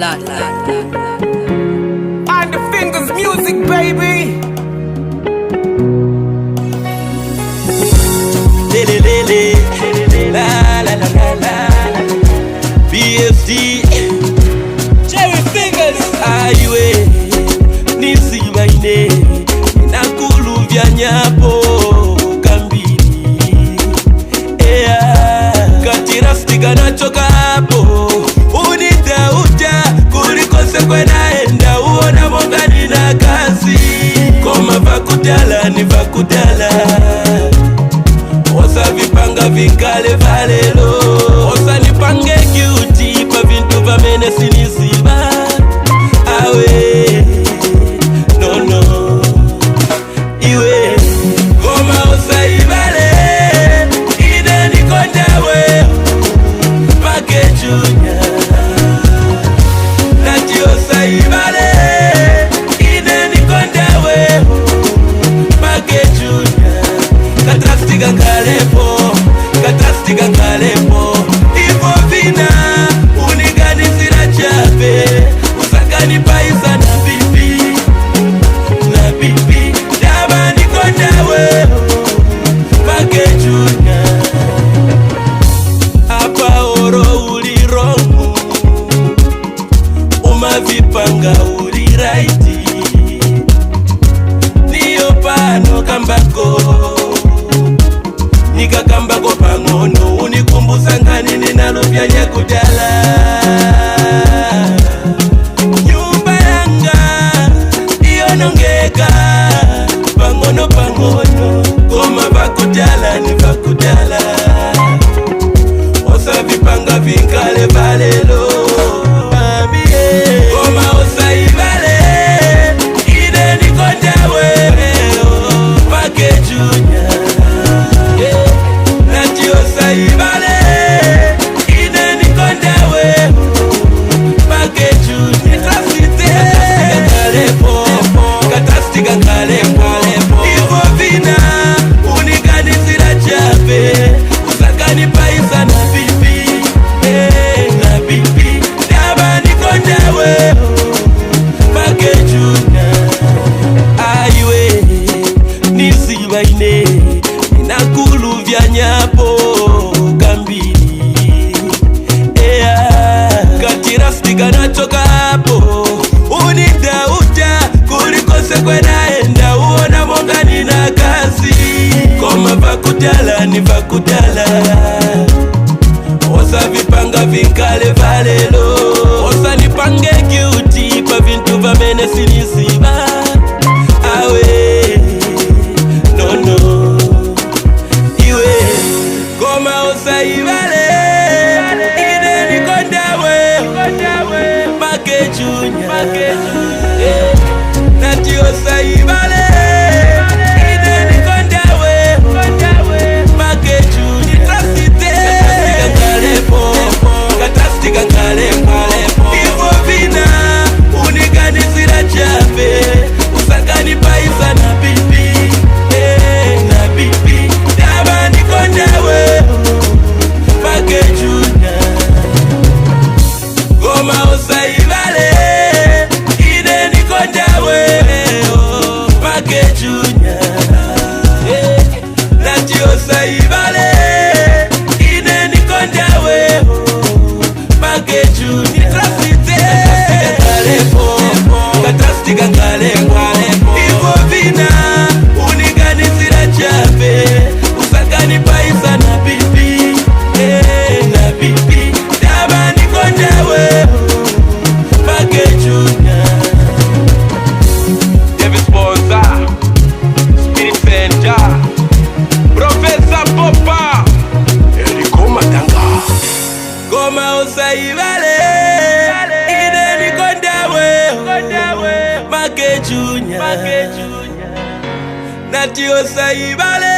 And the fingers music, baby. La la la la la. BFD Cherry Fingers. Aiwe nisi baine nakuluvya nyapo kambini. Katira stika nachoka hapo. Unitauta kulikose kwenaenda. Uona mongani na kazi. Koma vakudala ni vakudala. Osa vipanga vikale valelo. Osa nipange kiuti pa vintu vamene sinisiba. Awe no no iwe goma osa ibale. Ine nikondawe Make Junior. Nati osa ibale. Ine nikondawe Make Junior. Katastika kalepo, katastika kalepo. Ivo vina, unigani sina chape. Usakani paisa na bibi, na bibi. Dama nikondawe Make Junior. Apa oro ulirongu, umavipanga uliraiti. Niyo pano kambako, nikakambako pangono. Unikumbusa ngani ninaluvya nyakudala. Nyumba yanga iyonongeka pangono pangono. Goma vakudala ni vakudala. Osa vipanga vinkale valelo. Goma osa ibale. Ine nikondawe Make Junior. Nati osa ibale. Ine nikondawe Make Junior. Katastika kalepo, katastika kalepo. Ivo vina, unigani sila chape. Usakani paisa na bibi, na bibi. Dama nikondawe Make Junior. Aiwe nisi baine nakuluvya nyapo kambini. Katira stika nachoka hapo. Unitauta kulikose kwenaenda. Uona mongani na kazi. Koma vakudala ni vakudala. Osa vipanga vinkale valelo. Osa nipange kiuti pa vintu vamene sinisiba. Awe no no iwe goma osa ibale. Ine nikondawe Make Junior. Nati osa ibale. Ine nikondawe Make Junior. Katastika kalepo, katastika kalepo. Ivo vina, unigani sila chape. Usakani paisa na bibi, na bibi. Dama nikondawe Make Junior. Goma osa ibale. Ine nikondawe Make Junior. Nati osa ibale. Ine nikondawe Make Junior. Katastika kalepo, katastika kalepo. Ivo vina, unigani sila chape. Usakani paisa na bibi, na bibi. Dama nikondawe Make Junior. David Sponza, Spirit Center, Professor Popa, Eriko Matanga. Goma osa ibale. Ine nikondawe Make Junior. Nati osa ibale.